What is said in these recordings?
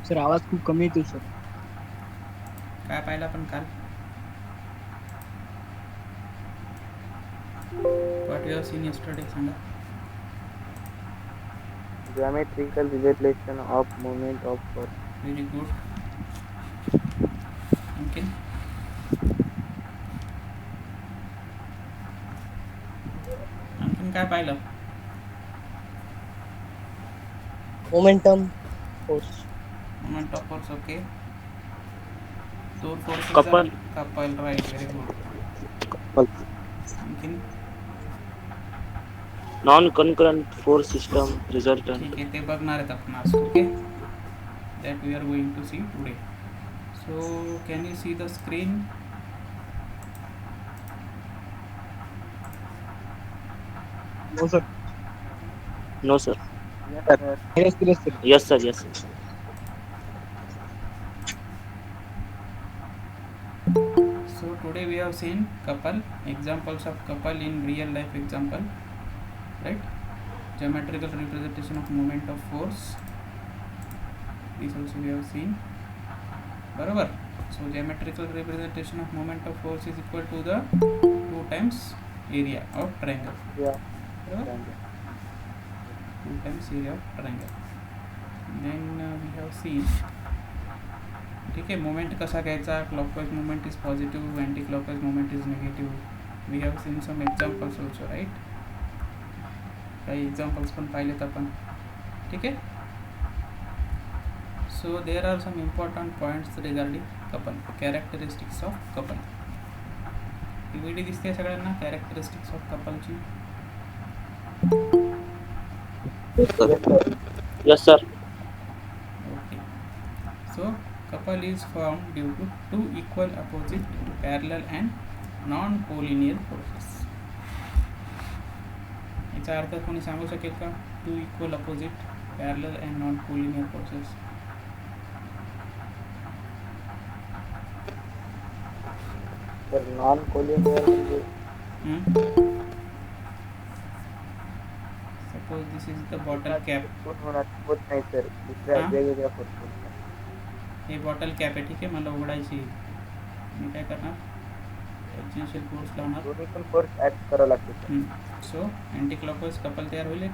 Sir आवाज खूप कमी येतो सर. काय पाहिलं आपण काल? What you have seen yesterday सांगा. Geometrical relation of moment of force. Very good. आणखीन आणखीन काय पाहिलं? Momentum force. Moment of force. Okay. दोन फोर्सेसचा couple couple. Right. Very good. आणखीन non concurrent force system resultant. ठीक आहे, ते बघणार आहेत आपण आज. Okay, that we are going to see today. So can you see the screen? हो sir. No sir. Yes, sir. Sir. Yes sir. Yes. So today we have seen couple, examples of couple in real life example, right? Geometrical representation of moment of force, this also we have seen. बरोबर. So geometrical representation of moment of force is equal to the 2 times area of triangle. Yeah. बरोबर. 2 times area of triangle. Then we have seen, ठीक आहे, moment कसा घ्यायचा. Clockwise moment is positive, anti clockwise moment is negative. We have seen some examples also, right. काही examples पण पाहिलेत आपण. ठीक आहे. So there are some important points regarding couple. Characteristics of couple. पीव्हीडी दिसते सगळ्यांना कॅरेक्टरिस्टिक्स ऑफ कपलची? Yes sir. Okay. So couple is formed due to two equal, opposite, parallel and non-collinear forces. याचा अर्थ कोणी सांगू शकेल का? Two equal, opposite, parallel and non collinear forces. तर नॉन कोलिनियर म्हणजे suppose this is the bottle cap. होत नाही सर. दुसऱ्या हा? वेगवेगळ्या फोर्स. हे बॉटल कॅप आहे. ठीक आहे, मला उघडायची. मी काय करणार? टेन्शियल फोर्स लावणार. दोन्ही पण फोर्स ऍड करावं लागते sir. So anti clockwise couple तयार होईल एक.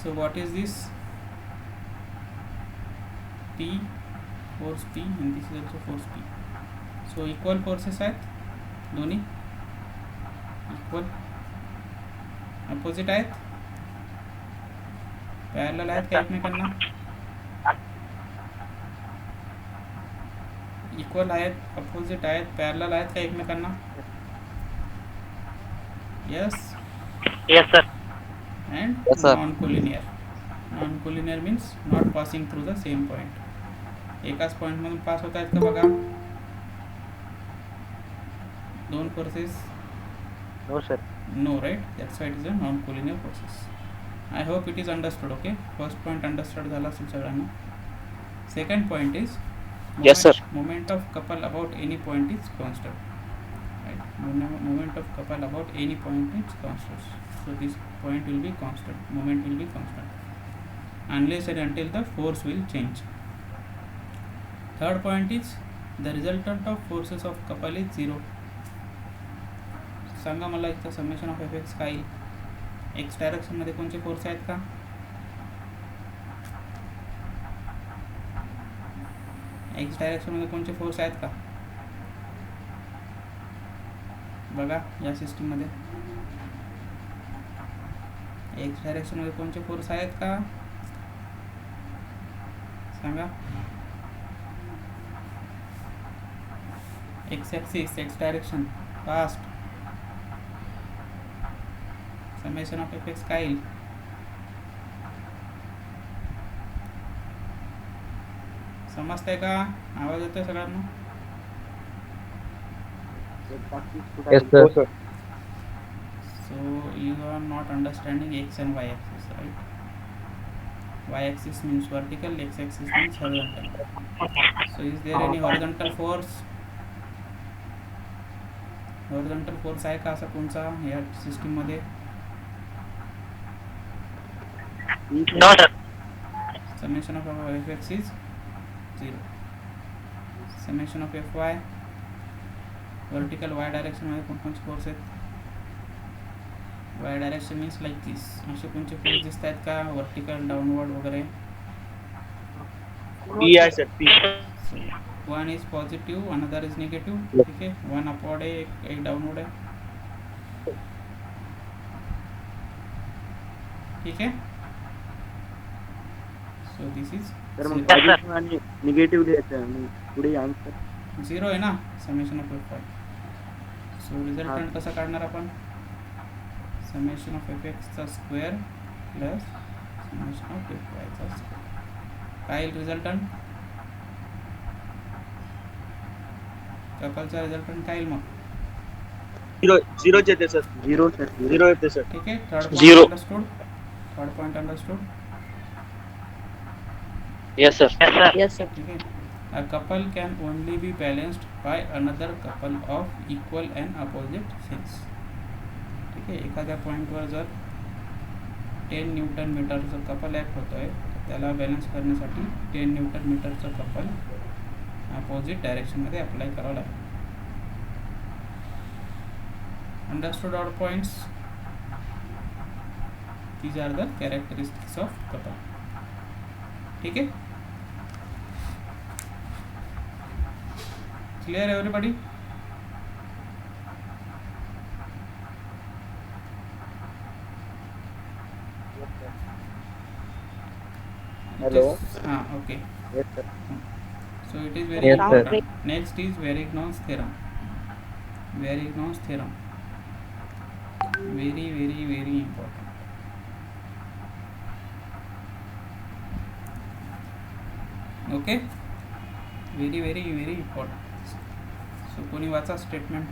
So what is this? P, force P, and this is also force P. So equal forces आहेत दोन्ही. इक्वल, अपोजिट आहेत, पॅरलल आहेत का एकमेकांना? इक्वल आहेत, अपोजिट आहेत, पॅरलल आहेत का एकमेकांना? Yes. Yes sir. And Yes, sir. Non collinear. Non collinear means not passing through the same point. एकाच पॉईंटमधून पास होत आहेत का बघा दोन forces? No sir. No, right? That's why it is a non-collinear process. I hope it is understood. Okay, first point understood झाला असेल सगळ्यांना. Second point is Yes, sir. moment of couple about any point is constant. Right? Moment of couple about any point is constant. So this point will be constant. Moment will be constant unless and until the force will change. Third point is the resultant of forces of couple is 0. सांगा मला इथं summation of F x काय येईल? X डायरेक्शनमध्ये कोणते force आहेत का? X डायरेक्शनमध्ये कोणते force आहेत का बघा या सिस्टीममध्ये? एक्स डायरेक्शनमध्ये कोणते फोर्स आहेत का सांगा? X axis, x direction, fast. Summation of F x काय येईल? समजतंय का? आवाज येतोय सगळ्यांना? Yes, sir. So you are not understanding x and y axis, right? Y axis means vertical, x axis means horizontal. So is there any horizontal force? horizontal force आहे का असा कोणचा या सिस्टीममध्ये? No, sir. Summation of fx is 0. Summation of fy, vertical y direction मध्ये कोणकोणचे force आहेत? y direction means like दिस. असे कोणते फोर्स दिसत आहेत का? वर्टिकल, डाउनवर्ड वगैरे. P आहे sir P. So one is positive, another is negative. ठीक है, one upward है, एक डाउनवर्ड है. ठीक है. So this is तर मग 0. पॉझिटिव्ह आणि निगेटिव्ह लिहायचं आणि पुढे आन्सर 0 आहे ना summation of F Y. So resultant कसं काढणार आपण? समेशन ऑफ एफ एक्सचा square plus summation of F वायचा स्क्वेअर. काय येईल रिझल्टंट? कपलचा रिझल्टंट काय येईल मग? 0 येते सर. 0 सर 0 येते सर. ठीक आहे. Third Zero. Point understood. Third point understood. Yes, sir. Yes, sir. Yes sir. ठीक आहे. A couple can only be balanced by another couple of equal and opposite sides. ठीक आहे. एखाद्या पॉईंटवर जर 10 न्यूटन मीटरचं कपल ॲक्ट होतं आहे तर त्याला बॅलन्स करण्यासाठी 10 न्यूटन मीटरचं कपल अपोजिट डायरेक्शनमध्ये अप्लाय करावं लागेल. Understood all points. These are the characteristics of couple. ठीक आहे. Clear everybody? Hello. Okay. Yes sir. So it is very Yes, sir. important. Next is Varigno's theorem. Varigno's theorem. Very, very, very important. Okay. Very, very, very important. So कोणी वाचा statement.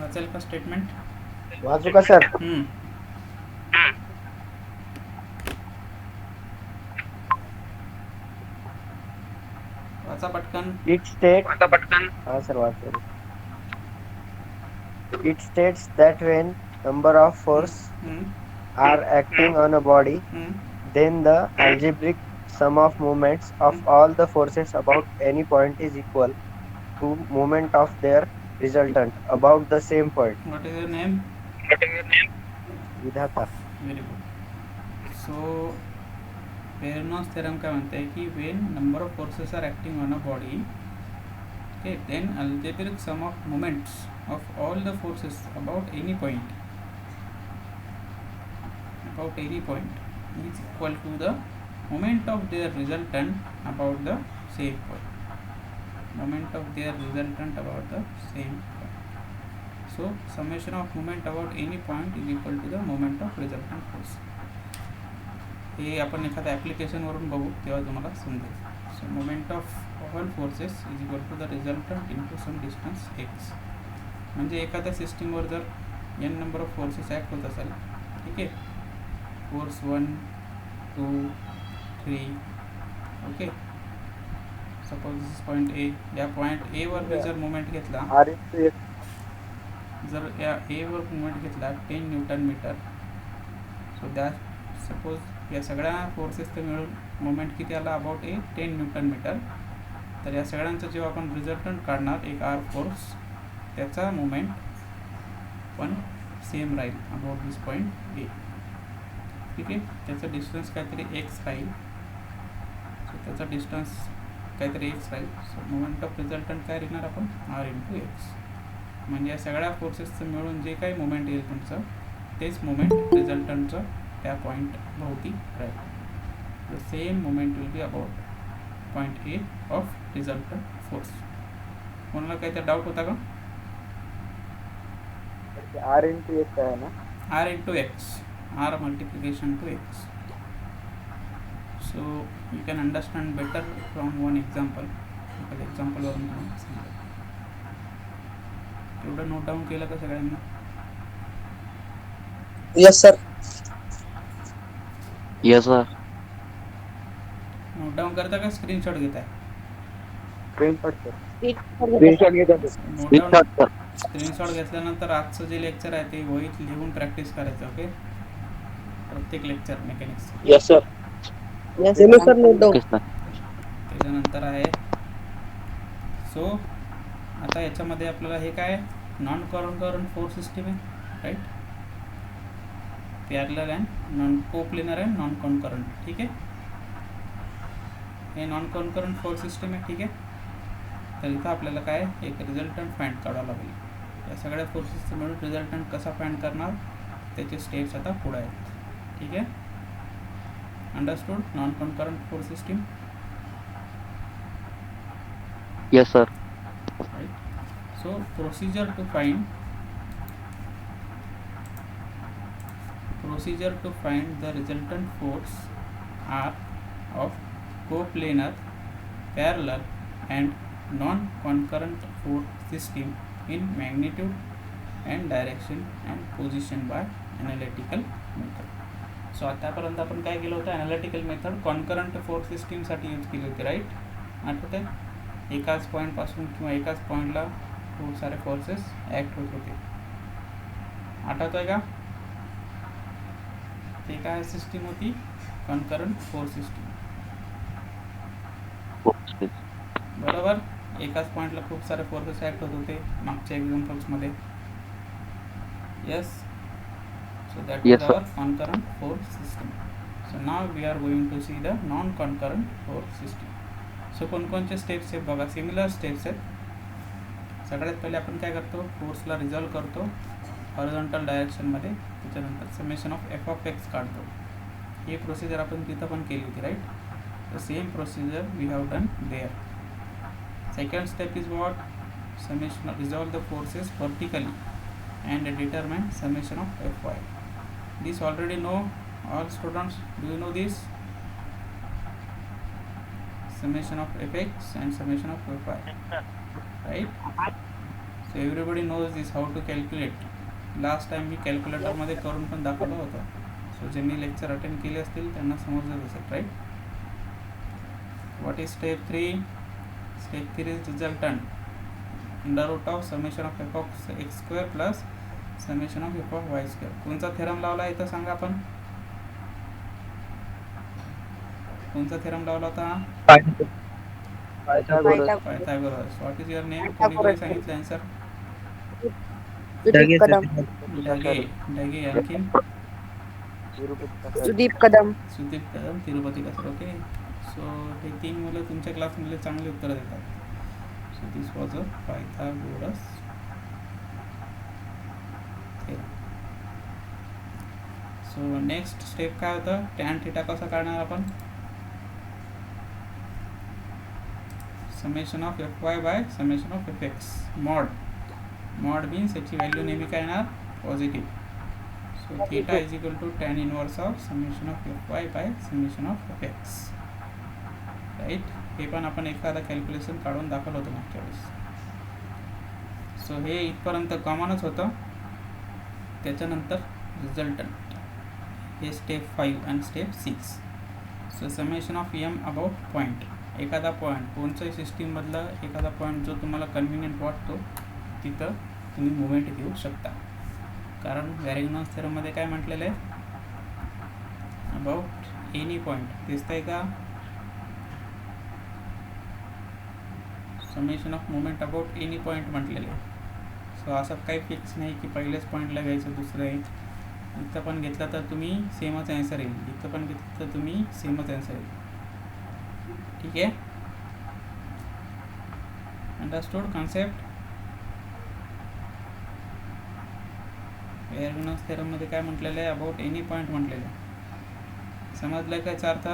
वाचेल का statement? वाचू का sir? वाचा पटकन. It states हाँ sir वाचू. It states that when number of force are acting on a body, then the algebraic sum of moments of all the forces about any point is equal to moment of their resultant about the same point. What is your name? विधाता. Very good. So Varigno's theorem काय म्हणते आहे की when number of forces are acting on a body, okay, then algebraic sum of moments of all the forces about any point is equal to the moment of their resultant about the same point. Moment of their resultant about the same point. So summation of moment about any point is equal to the moment of resultant force. हे आपण एखाद्या ॲप्लिकेशनवरून बघू तेव्हा तुम्हाला समजेल. So moment of all forces is equal to the resultant into some distance X. म्हणजे एखाद्या सिस्टीमवर जर N number of forces act होत असेल, ठीक आहे, force 1 2 3, okay. Suppose this point A. या पॉईंट एवर मी जर मुवमेंट घेतला, R into X. जर या एवर मुवमेंट घेतला 10 newton metre, so that suppose या सगळ्या फोर्सेसचं मिळून मोमेंट किती आला? About 10 newton metre. तर या सगळ्यांचं जेव्हा आपण रिझल्टंट काढणार एक आर फोर्स, त्याचा मोमेंट पण सेम राहील अबाउट दिस पॉईंट ए. ठीक आहे. त्याचं डिस्टन्स काहीतरी एक्स राहील. सो त्याचा डिस्टन्स काहीतरी एक्स राहील. सो मोमेंट ऑफ रिझल्टंट काय लिहिणार आपण? R into X. म्हणजे या सगळ्या फोर्सेसचं मिळून जे काही मोमेंट येईल तुमचं, तेच मोमेंट रिझल्टंटचं त्या पॉईंट भोवती राहील. The same moment will be about point A of resultant force. कोणाला काही त्या डाऊट होता का? R into X आहे ना. R into X. R multiplication to X. So you can understand better from one example. एखाद्या एक्झाम्पलवरून तुम्हाला सांगा. तेवढं नोट डाऊन केलं का सगळ्यांना? Yes sir. Yes, sir. Note down करता का स्क्रीनशॉट घेताय? Screenshot sir. Screenshot घेतो. नोट डाऊन स्क्रीनशॉट घेतल्यानंतर आजचं जे लेक्चर आहे ते वहीत लिहून प्रॅक्टिस करायचं. ओके, प्रत्येक lecture mechanics. Yes, sir. Sir note down. Okay, sir. त्याच्यानंतर आहे सो आता याच्यामध्ये आपल्याला हे काय नॉन करंट फोर्स सिस्टीम आहे, right. Parallel and non coplanar and non concurrent. ठीक आहे, हे नॉन कॉन्करंट फोर्स सिस्टीम आहे. ठीक आहे, तर इथं आपल्याला काय एक रिझल्टंट फाइंड करावं लागेल. या सगळ्या फोर्सेसचं मिळून रिझल्टंट कसा फाइंड करणार त्याचे स्टेप्स आता पुढे आहेत. ठीक आहे, understood. Non concurrent force system. Yes, sir. Right. So procedure to find the resultant force are of coplanar, parallel and non-concurrent force system in magnitude and direction and position by analytical method. So आतापर्यंत आपण काय केलं होतं, analytical method concurrent force सिस्टीमसाठी use केली होती, right. आठवत आहे, एकाच पॉईंटपासून किंवा एकाच पॉईंटला खूप सारे फोर्सेस ॲक्ट होत होते. आठवत आहे का, ते काय सिस्टीम होती, कॉन्करंट फोर्स सिस्टीम. बरोबर, एकाच पॉईंटला खूप सारे फोर्सेस ॲक्ट होत होते मागच्या एक्झाम्पल्समध्ये. Yes, so that Yes, is sir. our concurrent force system. So now we are going to see the non concurrent force system. So कोणकोणचे स्टेप्स आहेत बघा, सिमिलर स्टेप्स आहेत. सगळ्यात पहिले आपण काय करतो, फोर्सला रिझॉल्व करतो हॉरिझॉन्टल डायरेक्शनमध्ये, त्याच्यानंतर summation of F of X काढतो. ही प्रोसिजर आपण तिथं पण केली होती, right. The same procedure we have done there. Second step is what, summation resolve the forces vertically and determine summation of Fy. This already know all students. Do you know this? Summation of Fx and summation of Fy, right? So everybody knows this, how to calculate. Last time me calculator मध्ये करून पण दाखवलं होतं. So ज्यांनी lecture attend केले असतील त्यांना समजलं असेल, right. What is step 3? Step 3 is resultant under root of summation of F of X square plus summation of F of Y square. कोणता थेरम लावला इथं सांगा आपण, कोणता थेरम लावला होता? Pythagoras. What is your name? कोणी सांगितलं आन्सर? ढगे सर. ढगे. आणखीन सुदीप कदम. तिरुपती कसर. ओके, सो हे 3 मुलं तुमच्या क्लासमधले चांगले उत्तर देतात. So this was a Pythagoras theorem. So next step काय होतं, tan theta कसा काढणार आपण, summation of fy by summation of fx. mod means याची व्हॅल्यू नेहमी काय येणार, positive. So theta is equal to tan inverse of summation of fy by summation of fx, right. हे पण आपण एखादा कॅल्क्युलेशन काढून दाखवलं होतं मागच्या वेळेस. सो हे इथपर्यंत कॉमनच होतं. त्याच्यानंतर रिझल्टंट हे स्टेप 5 आणि step 6. So summation of am about point. एखादा पॉईंट, कोणत्याही सिस्टीममधला एखादा पॉईंट जो तुम्हाला कन्व्हिनियंट वाटतो तिथं तुम्ही मुवमेंट घेऊ शकता. कारण वॅरेगनॉस थेरममध्ये काय म्हटलेलं आहे, अबाउट एनी पॉईंट. दिसतंय का, summation of movement about any point म्हटलेलं आहे. सो असं काही फिक्स नाही की पहिल्याच पॉईंटला घ्यायचं, दुसरं आहे. इथं पण घेतलं तर तुम्ही सेमच आन्सर येईल, इथं पण घेतलं तर तुम्ही सेमच आन्सर येईल. ठीक आहे, अंडरस्टूड कॉन्सेप्ट. एअरगनॉस थेरममध्ये काय म्हटलेलं आहे, अबाउट एनी पॉईंट म्हटलेलं आहे. समजलं काय याचा अर्थ,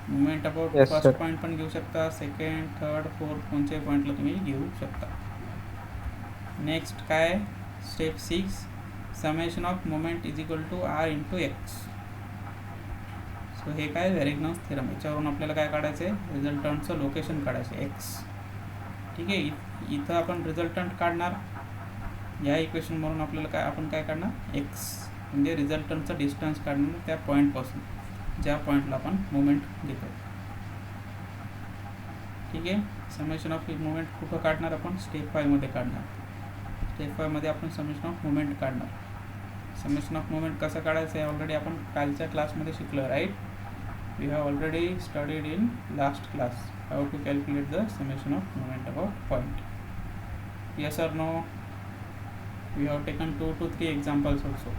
मुवमेंट अबाउट फर्स्ट पॉईंट पण घेऊ शकता, सेकंड, थर्ड, फोर्थ कोणत्याही पॉईंटला तुम्ही घेऊ शकता. नेक्स्ट काय, step 6, summation of movement is equal to R into X. So हे काय, व्हेरेग्नॉस थेरम. याच्यावरून आपल्याला काय काढायचं आहे, रिझल्टंटचं लोकेशन काढायचं आहे, एक्स. ठीक आहे, इथं आपण रिझल्टंट काढणार, या इक्वेशनवरून आपल्याला काय, आपण काय काढणार, एक्स म्हणजे रिझल्टंटचं डिस्टन्स काढणार त्या पॉईंटपासून ज्या पॉईंटला आपण मुवमेंट घेतो. ठीक आहे, समेशन ऑफ मुवमेंट कुठं काढणार आपण, स्टेप 5 मध्ये काढणार. स्टेप 5 मध्ये आपण समेशन ऑफ मुवमेंट काढणार. समेशन ऑफ मुवमेंट कसं काढायचं आहे ऑलरेडी आपण कालच्या क्लासमध्ये शिकलो, right. We have already studied in last class how to calculate the summation of movement about point. Yes or no? We have taken 2 to 3 examples also,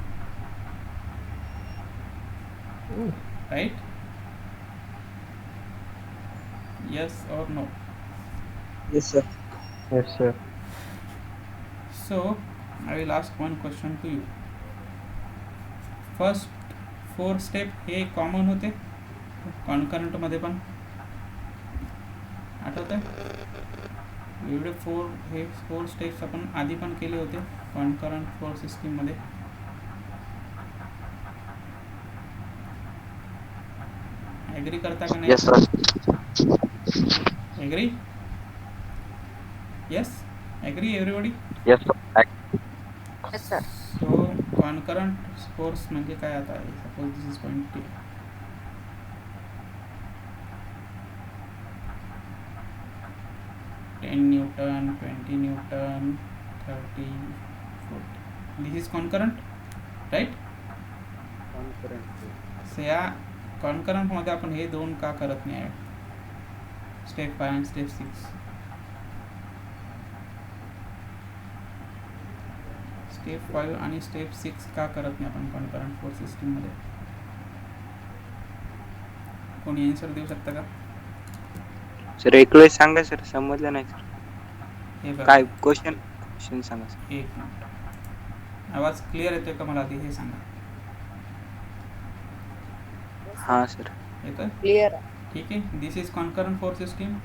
right? Yes or no? Yes, sir. Yes, sir. So I will ask one question to you. First 4 step हे common होते कॉन्करंटमध्ये पण, आठवत आहे? एवढे 4 steps आपण आधी पण केले होते कॉन्करंट 4 सिस्टीममध्ये. ॲग्री करता का नाही? Yes, sir. Agree? Yes, agree everybody? Yes, sir. Yes, sir. So concurrent force म्हणजे काय आता आहे? Suppose this is point T. 10 Newton, 20 Newton, 30, 40. This is concurrent, right? So या कॉन्करंट मध्ये आपण हे दोन का करत नाही आहे? स्टेप 5 आणि स्टेप 6. स्टेप 5 आणि स्टेप 6 का करत नाही आपण कॉन्करंट फोर्स सिस्टीम मध्ये? कोणी आन्सर देऊ शकता का? सर एक वेळेस सांगा सर, समजलं नाही सर. हे बघा, काय क्वेश्चन सांगा सर. एक मिनिट. आवाज क्लिअर येतोय का मला आधी हे सांगा? हां सर. येतोय? Clear. ठीक आहे. दिस इज कॉन्करंट फोर्स सिस्टीम.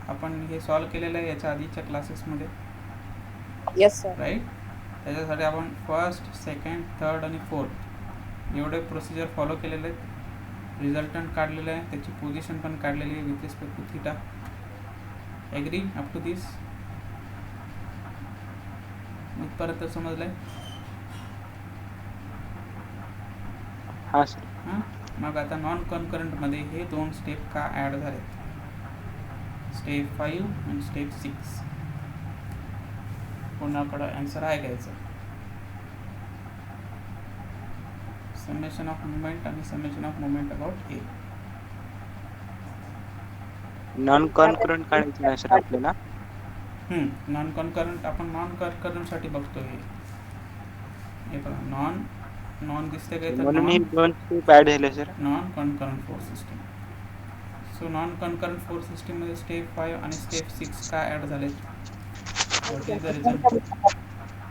आपण हे सॉल्व केलेलं आहे याच्या आधीच्या क्लासेसमध्ये, Yes, sir. राईट. त्याच्यासाठी आपण फर्स्ट, सेकंड, थर्ड आणि फोर्थ एवढे प्रोसिजर फॉलो केलेले आहेत. रिझल्टंट काढलेलं आहे, त्याची पोझिशन पण काढलेली आहे with respect to theta. Agree up to this? इथपर्यंत समजलं आहे? हां सर. हां, मग आता नॉन कॉन्करंटमध्ये हे 2 स्टेप का ॲड झालेत? स्टेप 5 आणि स्टेप 6. कोणाकडं आन्सर आहे घ्यायचं? समेशन ऑफ मुवमेंट आणि summation of movement about A. Non concurrent काढायचं नाही सर आपल्याला. नॉन कॉन्करंट आपण नॉन कॉन्करंटसाठी बघतो. हे बघा, नॉन दिसते काय तर म्हणून हे 2 स्टेप ऍड झाले sir. Non concurrent force system. So non concurrent force सिस्टीममध्ये स्टेप 5 आणि स्टेप 6 का ॲड झालेत? What is the reason?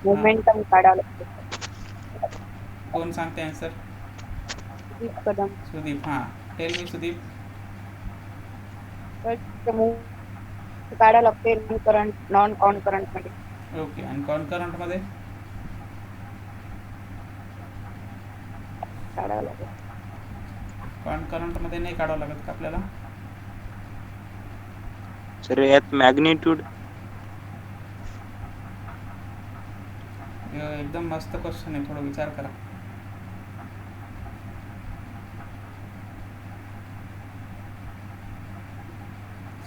Momentum काढावं लागतं. कोण सांगते आन्सर? सुदीप कदम. सुदीप. हां, टेल मी सुदीप. तर ते move काढावं लागते करंट नॉन कॉन्करंट मध्ये. ओके. आणि कॉन्करंटमध्ये काढावं लागेल. कॉन्करंटमध्ये नाही काढावं लागत का आपल्याला? सर यात मॅग्निट्यूड. एकदम मस्त क्वेश्चन आहे, थोडा विचार करा.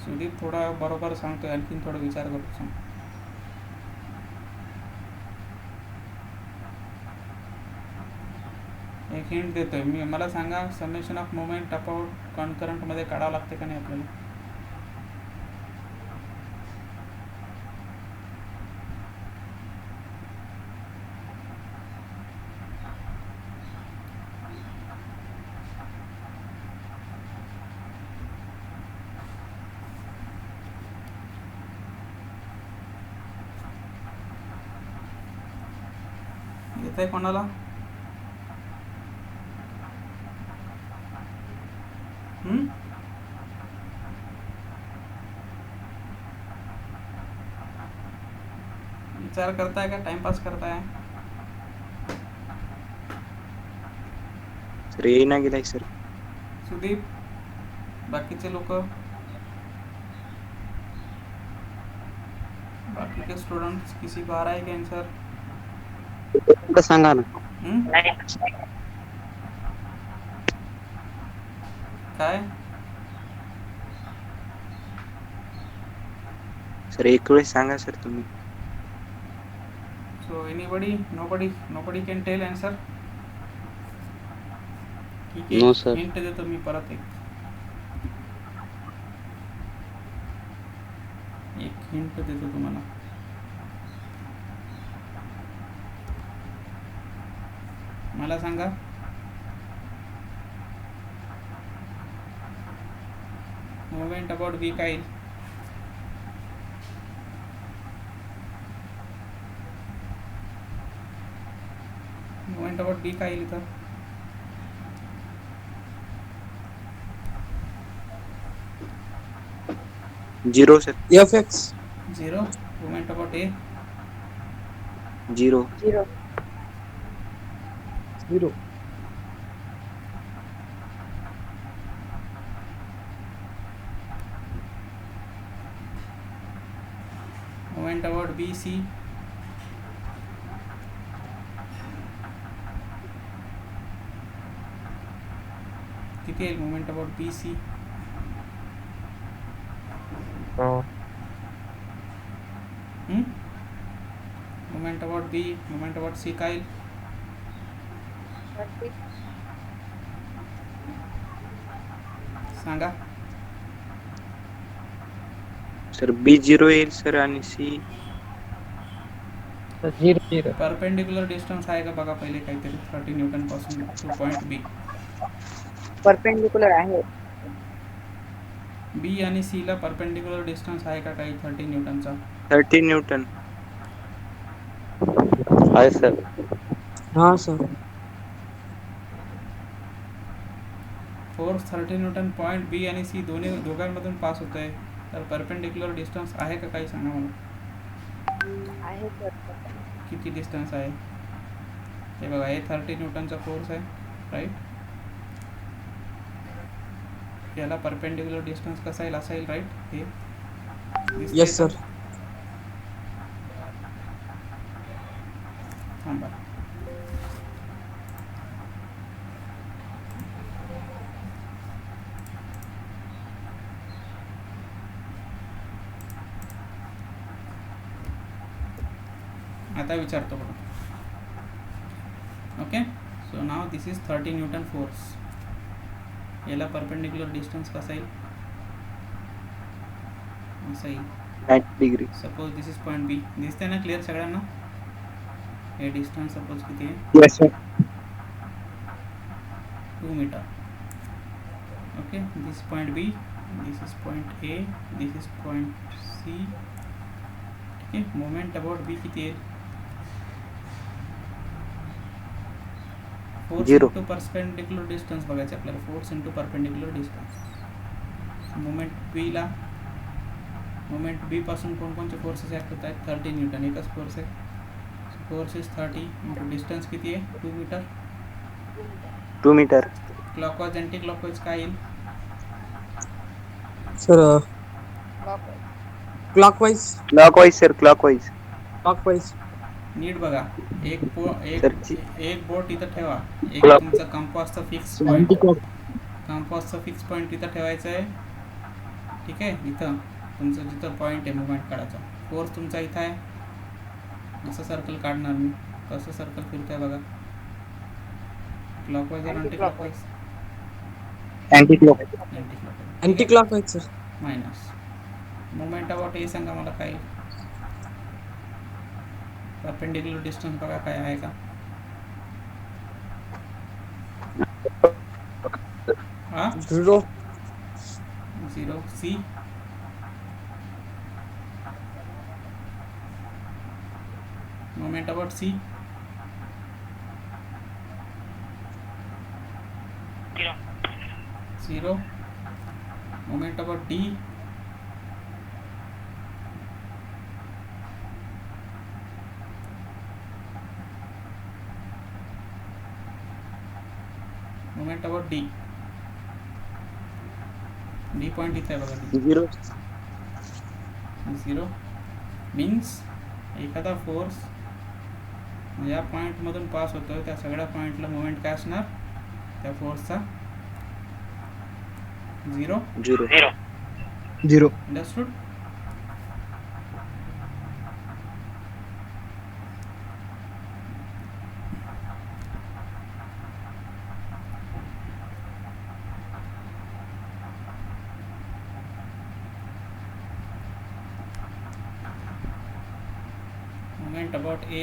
सुदीप थोडा बरोबर सांगतोय, आणखीन थोडा विचार करू सांग. एक हिंट देतोय मी, मला सांगा समेशन ऑफ मुवमेंट अबाउट कॉन्करंटमध्ये काढावं लागते का नाही आपल्याला? येतंय कोणाला? विचार करताय का टाइमपास करताय? सर ये ना गेलाय सर. सुदीप, बाकीचे लोक, बाकी के स्टूडेंट्स, किसी को आ रहा है क्या आंसर? सांगा ना. काय? सर एक वेळेस सांगा सर तुम्ही. So So nobody can tell answer. ठीक आहे, No, sir. हिंट देतो मी परत एक हिंट देतो तुम्हाला. मला सांगा मोमेंट अबाउट बी काय येईल? मोमेंट अबाउट बी काय येईल इथं? Zero sir. FX. 0. Moment about A? Zero. 0. 0. Moment about B C? किती येईल moment about B C? Moment about B, moment about C काय येईल? 30. सांगा. सर बी झिरो येईल सर आणि सी 0. परपेंडिक्युलर डिस्टन्स आहे का बघा पहिले काहीतरी 30 न्यूटन पासून टू पॉईंट बी. परपेंडिक्युलर आहे. बी आणि सी ला परपेंडिक्युलर डिस्टन्स आहे का काही 30 न्यूटनचा? 30 न्यूटन. आहे सर. हाँ सर. फोर्स 30 न्यूटन पॉईंट बी आणि सी दोघांमधून पास होत आहे, तर परपेंडिक्युलर डिस्टन्स आहे का काही सांगा मला. आहे सर. किती डिस्टन्स आहे? हे बघा, हे 30 न्यूटनचा फोर्स आहे, राईट. याला परपेंडिक्युलर डिस्टन्स कसा येईल? असा येईल, राईट. हे दिसतंय Yes का? sir. थांबा. आता विचारतो बघा. Okay, so now this is 30 newton force. याला परपेंडिक्युलर डिस्टन्स कसा येईल? असा येईल. 90 degree. Suppose this is point B. दिसते ना क्लिअर सगळ्यांना? हे डिस्टन्स सपोज किती आहे? Yes sir. 2 metre. Okay, this point B, this is point A, this is point C. ठीक आहे, मोमेंट अबाउट बी किती येईल? Force Zero. Into perpendicular distance बघायचं आपल्याला. Force into perpendicular distance. Moment B पासून कोणकोणते फोर्सेस ॲक्ट होत आहेत? 30 न्यूटन एकच फोर्स आहे. फोर्स इज 30 इंटू डिस्टन्स किती आहे? 2 metre. 2 metre. Clockwise anti clockwise काय येईल? Sir. Clockwise. Clockwise sir. Clockwise. Clockwise. नीट बघा. सर, एक बोट इथं ठेवा. एक Clock. तुमचा कंपासचा फिक्स पॉईंट. Anti-clock. कंपासचा फिक्स पॉईंट इथं ठेवायचा आहे. ठीक आहे, इथं तुमचं जिथं पॉईंट आहे मुवमेंट काढायचा. फोर्स तुमचा इथं आहे. असं सर्कल काढणार मी. कसं सर्कल फिरतंय बघा. क्लॉकवाईज आणि anti clockwise? Anti clock. Anti clockwise. Anti-clockwise sir. Minus. Moment about A सांगा मला काय? परपेंडिक्युलर डिस्टन्स बघा काय आहे का? हा 0. 0. C? Moment about C? 0. Moment about D? Moment about D. D point इथं आहे बघा. D zero. 0 मीन्स एखादा फोर्स या पॉईंटमधून पास होतोय, त्या सगळ्या पॉईंटला मोमेंट काय असणार? त्या फोर्सचा 0. Zero. 0. Understood? Moment about A,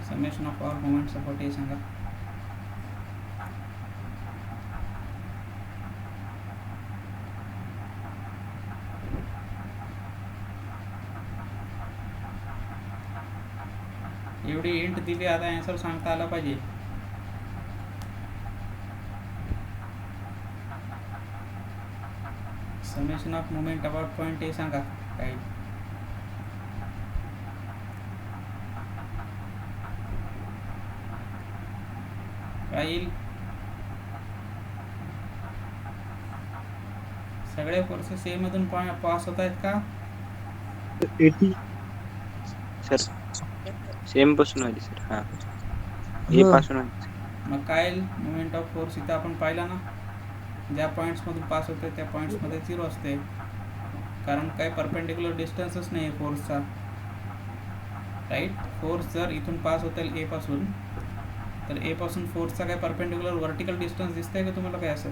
summation of all moments about A सांगा. एवढी हिंट दिली, आता आन्सर सांगता आला पाहिजे. Summation of moment about point A सांगा काय. काय येईल? सगळे फोर्सेस ए मधून पास होत आहेत का? 80. सर सेम पासून आली सर. हा ए हा. पासून आली. मग काय मोमेंट ऑफ फोर्स इथं आपण पाहिला ना, ज्या पॉईंट्समधून पास होते त्या पॉईंट्समध्ये 0 असते, कारण काही परपेंडिक्युलर डिस्टन्सच नाही आहे फोर्सचा. राईट. फोर्स जर इथून पास होतील ए पासून, तर ए पासून फोर्सचा काही परपेंडिक्युलर व्हर्टिकल डिस्टन्स दिसतंय का तुम्हाला? काय असं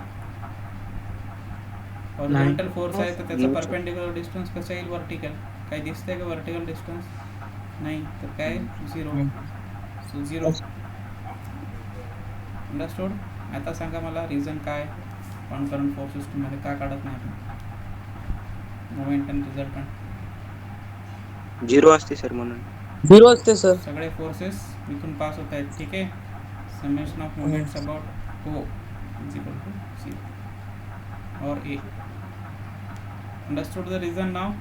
हॉरिझॉन्टल फोर्स आहे तर त्याचा परपेंडिक्युलर डिस्टन्स कसं येईल? व्हर्टिकल. काही दिसतंय का व्हर्टिकल डिस्टन्स? नाही. तर काय 0. सो 0. अंडरस्टूड. आता सांगा मला रिझन काय कॉन्करंट फोर्स सिस्टममध्ये का काढत नाही आपण मोमेंट आणि रिझल्टंट? 0 असते सर म्हणून. 0 असते सर. सगळे फोर्सेस इथून पास होत आहेत. ठीक आहे. Summation of moments about O is equal to 0 और ए. अंडरस्टूड द रिझन नाव?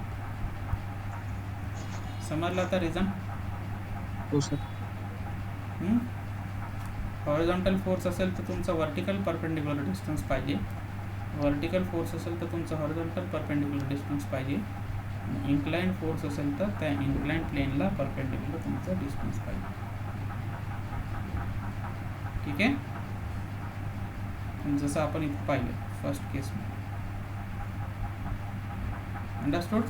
समजलं आता रिझन? हो सर. हॉरिझॉन्टल फोर्स असेल तर तुमचा व्हर्टिकल परपेंडिक्युलर डिस्टन्स पाहिजे. व्हर्टिकल फोर्स असेल तर तुमचा हॉरिझॉन्टल परपेंडिक्युलर डिस्टन्स पाहिजे. इन्क्लाइंड फोर्स असेल तर त्या इन्क्लाइंड प्लेनला परपेंडिक्युलर तुमचा डिस्टन्स पाहिजे. ठीक आहे. जसं आपण इथे पाहिलं फर्स्ट केसमध्ये. अंडरस्टूड?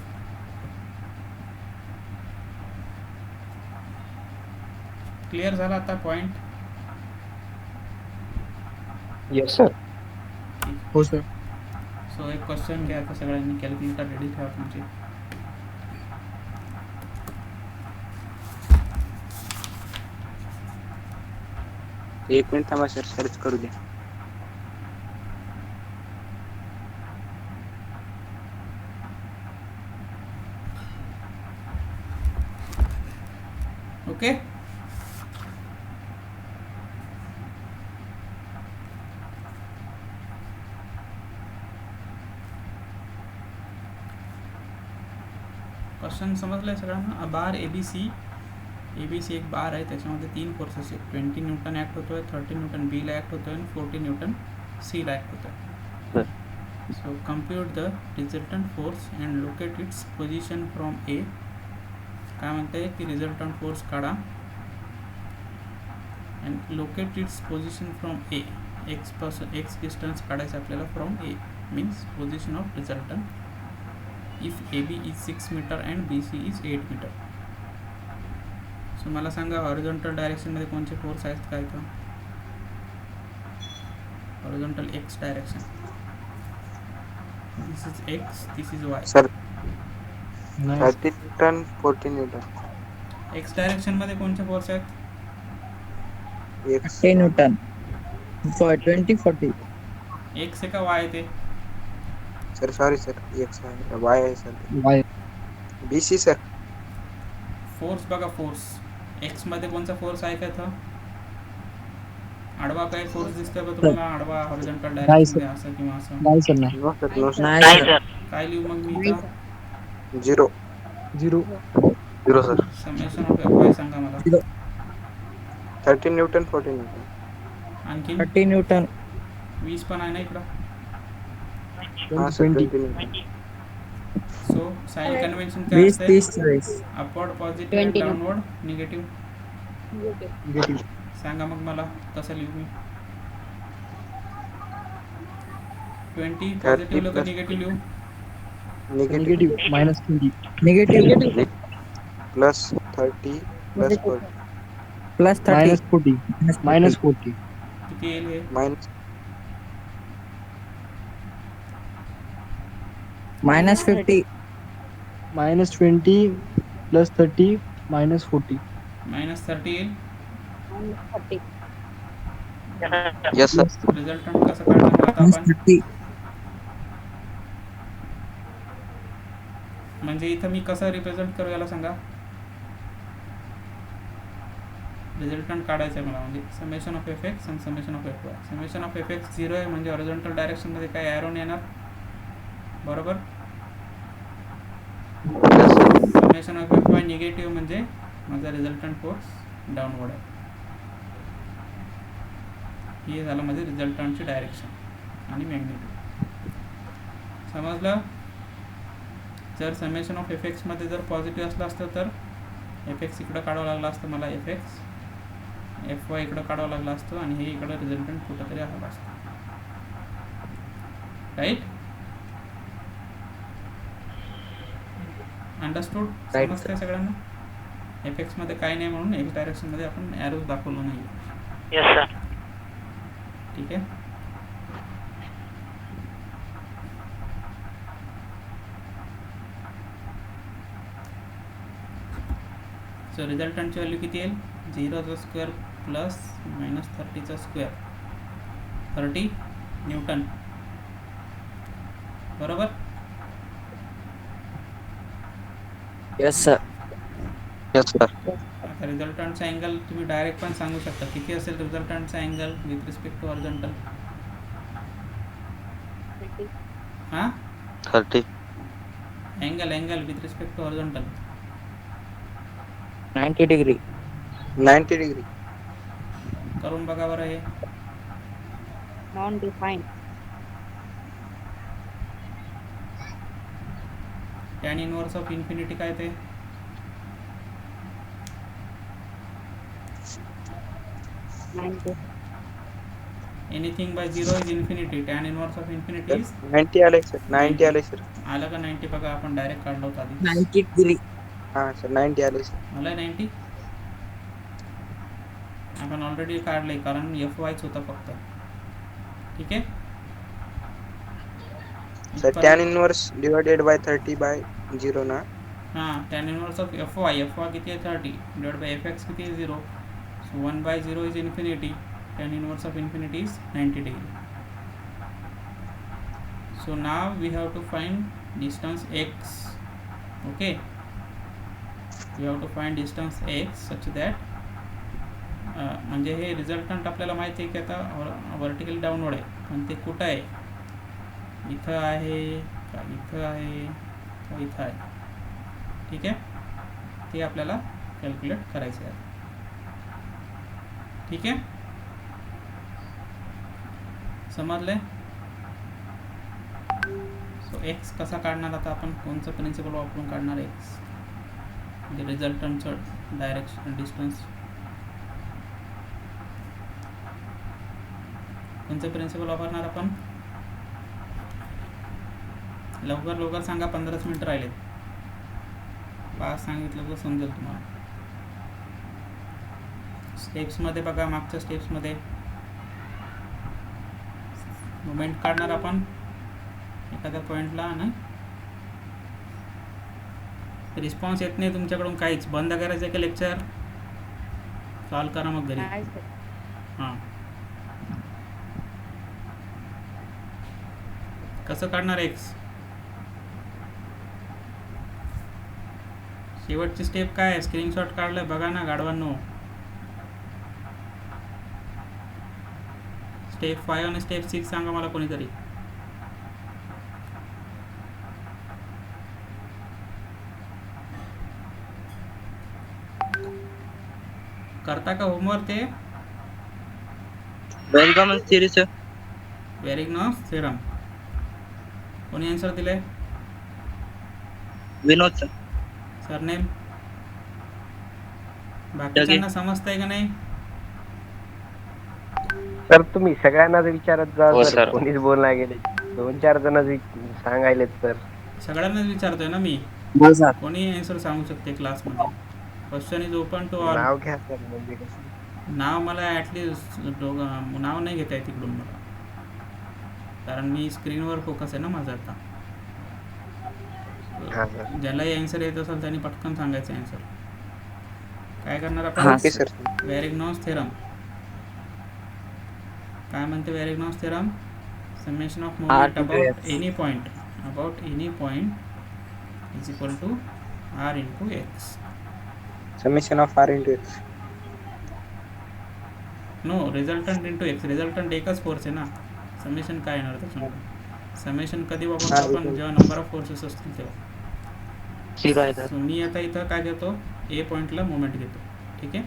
क्लिअर झाला आता पॉइंट? Yes sir. हो सर. सो एक क्वेश्चन घ्या आता सगळ्यांनी, कॅल्क्युलेटर रेडी ठेवा तुमचे. एक मिनिट थांबा सर, सर्च करू द्या. ओके. क्वेश्चन समजलं सगळ्यांना? बार ए बी सी एक बार आहे, त्याच्यामध्ये 3 फोर्सेस आहेत. 20 न्यूटन ॲक्ट होतो आहे, 30 न्यूटन बीला ॲक्ट होतो आहे आणि 40 न्यूटन सीला ॲक्ट होतो आहे. So compute the resultant force and locate its position from A. काय म्हणते की रिझल्टंट फोर्स काढा and locate its position from A. X distance काढायचं आपल्याला from A, means position of resultant if A B is 6 metre and B C is 8 metre. So मला सांगा horizontal डायरेक्शनमध्ये कोणते फोर्स आहेत काय का? Horizontal X direction, this is X, this is Y. Sir नाही. 30 न्यूटन 40 न्यूटन. एक्स डायरेक्शनमध्ये कोणते force आहेत? 10 न्यूटन 20 40. एक्स आहे का वाय आहे ते? सर सॉरी सर, एक्स आहे, वाय आहे sir. Y. BC sir. Force बघा, फोर्स एक्स मध्ये कोणता फोर्स आहे का इथं? आडवा काय फोर्स दिसतोय का तुम्हाला? आडवा हॉरिझॉन्टल डायरेक्शन मध्ये असं किंवा असं? नाही सर. नाही. No sir, no sir. नाही सर. काय लिहू मग मी इथं? 0 0 sir. Summation of F Y सांगा मला. 30 न्यूटन 40 न्यूटन. आणखी 30 न्यूटन 20 पण आहे ना इकडं. हा sir 20. 20 Newton. So sine convention काय 20 असते? 30 40. Upward, positive, 20 downward, negative. Negative. सांगा मग मला कसं लिहू मी? 20 पॉझिटिव्ह लिहू का निगेटिव्ह लिहू? Negative. Negative. -20. Negative plus 30 plus 40 plus 30 -40. -40. किती येईल हे? मायनस -50 -20 + 30 -40. -30 येईल. -30. Yes sir. रिझल्टंट कसं काढणार मग आता आपण? -30. म्हणजे इथं मी कसं रिप्रेझेंट करू याला सांगा. रिझल्टंट काढायचं आहे मला, म्हणजे समेशन ऑफ एफ एक्स आणि summation of F Y. Summation of F एक्स 0 आहे म्हणजे हॉरिझॉन्टल डायरेक्शनमध्ये काही ॲरो नाही येणार, बरोबर. Summation of F Y negative म्हणजे माझा रिझल्टंट फोर्स डाऊनवर्ड आहे. हे झालं माझे रिझल्टंटची डायरेक्शन आणि मॅग्निट्यूड. समजलं. जर समेशन ऑफ एफ एक्समध्ये जर पॉझिटिव्ह असलं असतं तर एफ एक्स इकडं काढावं लागलं असतं मला, एफ एक्स एफ वाय इकडं काढावं लागलं असतं आणि हे इकडं रिझल्टंट कुठंतरी आलं असतं, राईट. अंडरस्टूड. समजतंय सगळ्यांना. एफ एक्समध्ये काही नाही म्हणून एक्स डायरेक्शनमध्ये आपण ॲरोज दाखवलं नाही. Yes sir. ठीक आहे. सो रिझल्टंटची व्हॅल्यू किती येईल? 0चा स्क्वेअर प्लस -30चा स्क्वेअर, 30 न्यूटन, बरोबर. Yes sir. Yes sir. आता रिझल्टंटचा अँगल तुम्ही डायरेक्ट पण सांगू शकता किती असेल रिझल्टंटचा angle with respect to horizontal. 30. हां, 30. Angle with respect to horizontal 90 degree. 90 degree. करून बघा बरं. हे non define. Tan inverse of infinity काय ते? Anything by 0 is infinity. Tan inverse of infinity is 90 आले सर. 90 आले सर. आलं का 90? बघा आपण डायरेक्ट काढलं होतं आधी. 90 degree. हां सर 90 आले सर. मला 90 आपण ऑलरेडी काढले कारण एफ वायच होता फक्त. ठीक आहे. Sir tan inverse divided by 30 by 0 ना. हां, tan inverse of F Y किती आहे? 30 डिवाइड बाय एफ एक्स किती आहे? 0. So 1/0 is infinity. Tan inverse of infinity is 90 degree. So now we have to find distance x. Okay, we have to find distance x such that म्हणजे हे resultant आपल्याला माहिती आहे की आता vertical downward आहे, पण ते कुठं आहे? इथं आहे का इथं आहे का इथं आहे? ठीक आहे, ते आपल्याला कॅल्क्युलेट करायचं आहे. ठीक आहे, समजले. सो एक्स कसा काढणार आता आपण? कोणचं प्रिन्सिपल वापरून काढणार एक्स? म्हणजे रिझल्टंटचं डायरेक्शन डिस्टन्स कोणचं प्रिन्सिपल वापरणार आपण? लवकर सांगा, 15 मिनिटं राहिलेत. 5 सांगितलं तर समजेल तुम्हाला. स्टेप्समध्ये बघा, मागच्या स्टेप्समध्ये मोमेंट काढणार आपण एखाद्या पॉईंटला आणि रिस्पॉन्स येत नाही तुमच्याकडून काहीच. बंद करायचं आहे का लेक्चर? सॉल्व करा मग घरी. हां, कसं काढणार एक्स? शेवटची स्टेप काय आहे? स्क्रीनशॉट काढलाय बघा ना गाढवांनो. स्टेप 5 आणि स्टेप 6 सांगा मला कोणीतरी. करता का होमवर्क ते? Bergman's theory sir. वेरिग्नॉस थेरम. कोणी आन्सर दिले? Vinod sir. सरनेम बाकीच्यांना समजतंय का नाही? सर तुम्ही सगळ्यांनाच विचारत जा. हो, सर सर. कोणीच बोलणार गेले. 2-4 जण सांगायलेत सर. सगळ्यांनाच विचारतोय ना मी. हो sir. कोणी आन्सर सांगू शकते क्लासमध्ये. Question is open to all. नाव घ्या सर. म्हणजे कसं नाव मला ॲटलिस्ट नाव नाही घेता येत तिकडून मला, कारण मी स्क्रीनवर फोकस आहे ना माझा आता. हां सर. ज्यालाही आन्सर येत असेल त्यांनी पटकन सांगायचं आन्सर. काय करणार हा आपण? Okay sir. Varignon's theorem. काय म्हणते Varignon's theorem? Summation of R moment into about X. Any point is equal to R into X. Summation of R into X. No, resultant into X. Resultant एकच force आहे ना, summation काय येणार त्याच्यामध्ये? Summation कधी वापरतो आपण? जेव्हा नंबर ऑफ फोर्सेस असतील तेव्हा. 0 आहे तर. सो मी आता इथं काय घेतो? ए पॉईंटला मोमेंट घेतो. ठीक आहे.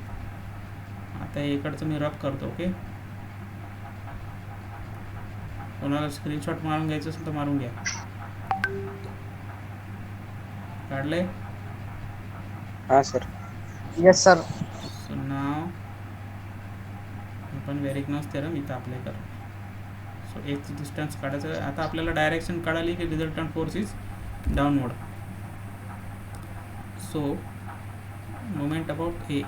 आता इकडचं मी रफ करतो. ओके, कोणाला स्क्रीनशॉट मारून घ्यायचं असेल तर मारून घ्या. काढले? हा sir. Yes, sir. So now आपण वॅरिग्नॉस थेरम इथं अप्लाय करू. सो एक डिस्टन्स काढायचं. आता आपल्याला डायरेक्शन कळाली की resultant force is downward. So moment about A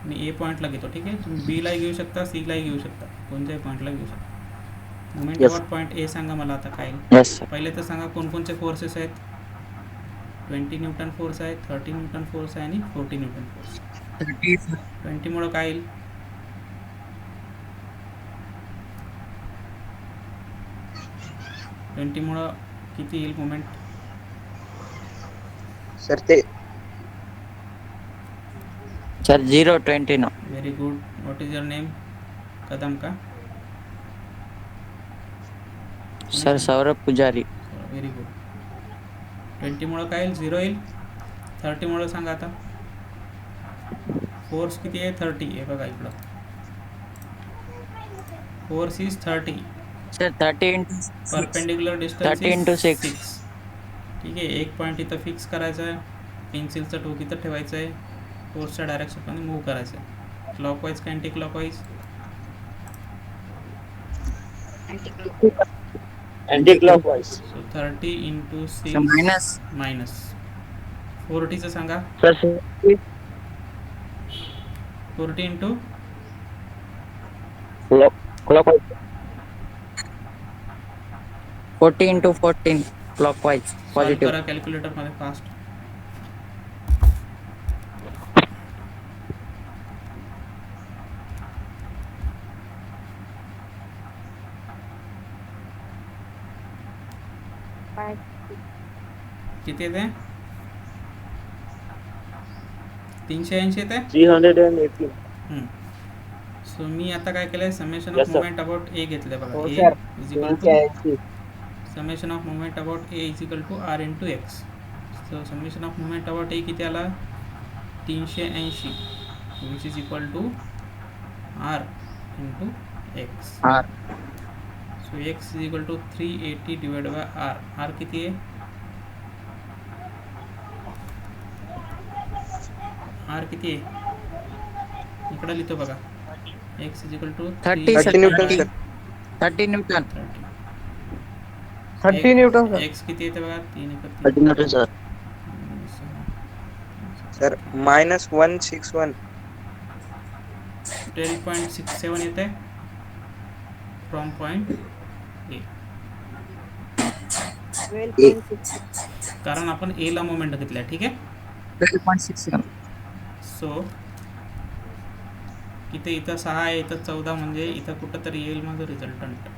मी ए पॉईंटला घेतो. ठीक आहे. तुम्ही बीलाही घेऊ शकता, सीलाही घेऊ शकता, कोणत्याही पॉईंटला घेऊ शकता. Moment Yes. About point A सांगा मला आता काय. Yes sir. पहिले तर सांगा कोणकोणचे फोर्सेस आहेत. 20 न्यूटन फोर्स आहे, 30 न्यूटन फोर्स आहे आणि 40 न्यूटन फोर्स. 30 sir. 20 मुळे काय येईल? 20 मुळे किती येईल मोमेंट? सर ते Sir 0.20 no. Very good. What is your name? Kadam का? Sir सौरभ पुजारी. Very good. 20 मुळे काय येईल? 0 येईल. 30 मुळे सांगा आता. फोर्स किती आहे? 30 आहे बघा इकडं. Force is 30. Sir 30 into 6. Perpendicular distance 30 into 6. 6. ठीक आहे. एक पॉईंट इथं फिक्स करायचा आहे, पेन्सिलचं टोक इथं ठेवायचं आहे, फोर्सच्या डायरेक्शनमध्ये मूव्ह करायचं आहे. क्लॉकवाईज का anti clockwise? Anti-clockwise. So 30 into So 6 minus. Minus 40चं सांगा. Sir, 40 into clockwise. 40 into 14 clockwise. Solve Positive. करा कॅल्क्युलेटरमध्ये फास्ट. Five. किती येते? 380 येते. 380. सो मी आता काय केलंय? Summation Yes, of sir. Moment about A घेतलंय बघा. हो, A sir. Is equal to 380. Summation of moment about A is equal to R into X. So summation of moment about A किती आला? 380 which is equal to R into X. R. So X is equal to 380 divide by R. R किती आहे? R किती आहे? इकडं लिहितो बघा. X is equal to 30 sir. 30 Newton 30. Sir. 30 Newton. 30 Newton, sir. X किती येते बघा? 3 30 Newton sir. सर -161. 12.67 येते फ्रॉम पॉईंट ए. 12.6. कारण आपण ए ला मोमेंट घेतलाय. ठीक आहे. 12.67. सो इथे इथं 6 आहे, इथं 14, म्हणजे इथं कुठं तरी येईल माझं रिझल्टंट.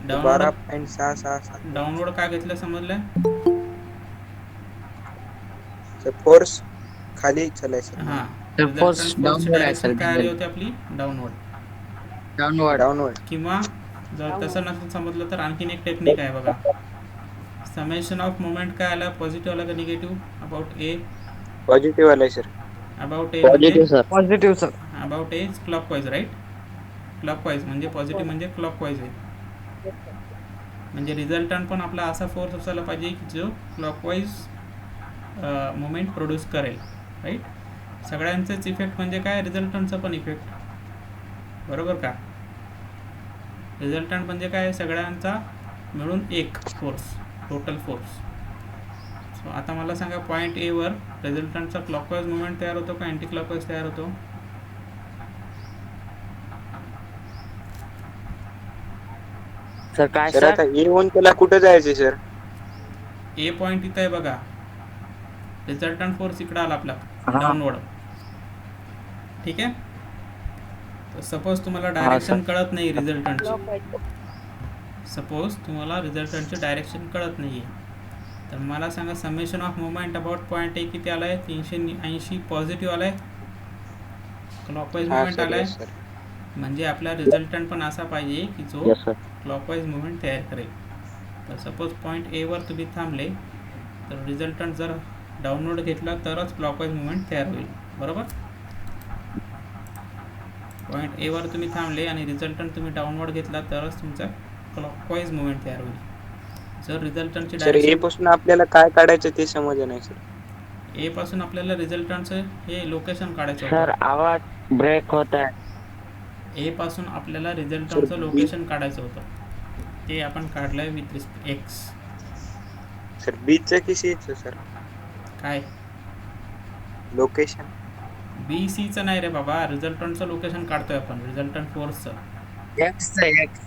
डाऊनलोड 12.667. डाऊनलोड काय घेतलं समजलं? सर फोर्स खाली चालायचं. हां. तर force रिझल्टंट downward आहे डायरेक्शन sir. काय आली होती आपली? डाऊनवर्ड. Downward. डाऊनवर्ड. किंवा जर तसं नसेल समजलं तर आणखीन एक टेक्निक आहे बघा. समेशन ऑफ मोमेंट काय आला? पॉझिटिव्ह आला का निगेटिव्ह? About A. पॉझिटिव्ह आलाय sir. About A Positive sir. Positive, sir. About A is clockwise, right? Clockwise म्हणजे पॉझिटिव्ह म्हणजे क्लॉकवाईज आहे. म्हणजे रिझल्टंट पण आपला असा फोर्स असायला पाहिजे की जो क्लॉकवाईज मोमेंट प्रोड्यूस करेल, राईट? सगळ्यांचेच इफेक्ट म्हणजे काय? रिझल्टंटचा पण इफेक्ट, बरोबर का? रिझल्टंट म्हणजे काय? सगळ्यांचा मिळून एक फोर्स, टोटल फोर्स. सो आता मला सांगा पॉईंट ए वर रिझल्टंटचा क्लॉकवाईज मुवमेंट तयार होतो का अँटी क्लॉकवाईज तयार होतो? सर काय सर सर? आता येऊन त्याला कुठं जायचं सर? ए पॉईंट इथं आहे बघा. रिझल्टंट फोर्स इकडं आला आपला हा. डाऊनवर्ड. ठीक आहे. तर सपोज तुम्हाला डायरेक्शन कळत नाही रिझल्टंटची, क्लॉकवाईज. सपोज तुम्हाला रिझल्टंटची डायरेक्शन कळत नाही आहे, तर मला सांगा summation of movement about point ए किती आला आहे? 380 पॉझिटिव्ह आला आहे, क्लॉकवाईज हा मुवमेंट सर, आला आहे. yes, sir. म्हणजे आपला रिझल्टंट पण असा पाहिजे की जो Yes, sir. क्लॉकवाईज मुवमेंट तयार करेल. तर सपोज पॉईंट एवर तुम्ही थांबले, तर रिझल्टंट जर डाऊनवर्ड घेतला तरच क्लॉकवाईज मुवमेंट तयार होईल. बरोबर. पॉईंट एवर तुम्ही थांबले आणि रिझल्टंट तुम्ही डाऊनवर्ड घेतला तरच तुमचा क्लॉकवाईज मुवमेंट तयार होईल. जर रिझल्टंटची सर ए डायरेक्शन पासून आपल्याला काय काढायचं ते समजलं नाही सर. ए पासून आपल्याला रिझल्टंटचं हे लोकेशन काढायचं सर होतं. आवाज ब्रेक होता है. ए पासून आपल्याला रिझल्टंटचं लोकेशन काढायचं होतं, ते आपण काढलं आहे विथ रिस्पेक्ट एक्स. सर बीचं की सीचं सर काय लोकेशन? बी सीचं नाही रे बाबा, रिझल्टंटचं लोकेशन काढतोय आपण, रिझल्टंट फोर्सचं. X चा X.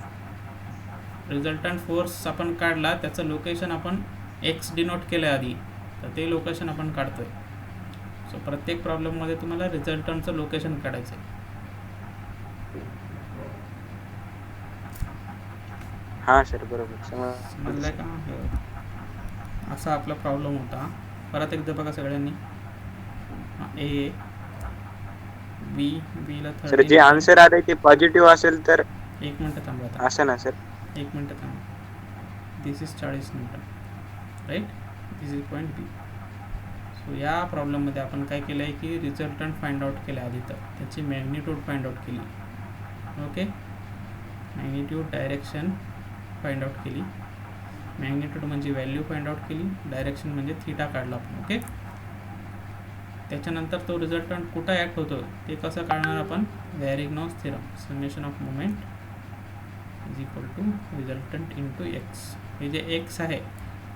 रिझल्टंट फोर्स आपण काढला, त्याचं लोकेशन आपण एक्स डिनोट केलं आहे आधी, तर ते लोकेशन आपण काढतोय. सो प्रत्येक प्रॉब्लेममध्ये तुम्हाला रिझल्टंटचं लोकेशन काढायचं आहे. हा सर बरोबर समजलं का? असा आपला प्रॉब्लेम होता. परत एकदा बघा सगळ्यांनी. ए बी बीला सर जे आन्सर आले ते पॉझिटिव्ह असेल तर 1 मिनटं थांबा आता. असं ना सर. 1 मिनटं थांबा. दिस इज 40 मिनटं, right. This is point B. So या प्रॉब्लेममध्ये आपण काय केलं आहे की रिझल्टंट फाइंड आउट केलं आधी, तर त्याची मॅग्निट्यूड फाइंड आउट केली. Okay. Magnitude direction find out केली. मॅग्निट्यूड म्हणजे व्हॅल्यू फाइंड आउट केली, डायरेक्शन म्हणजे थीटा काढला आपण. ओके. त्याच्यानंतर तो रिझल्टंट कुठं ॲक्ट होतो ते कसं काढणार आपण? Varignon's theorem. Summation of movement is equal to resultant into X. हे जे एक्स आहे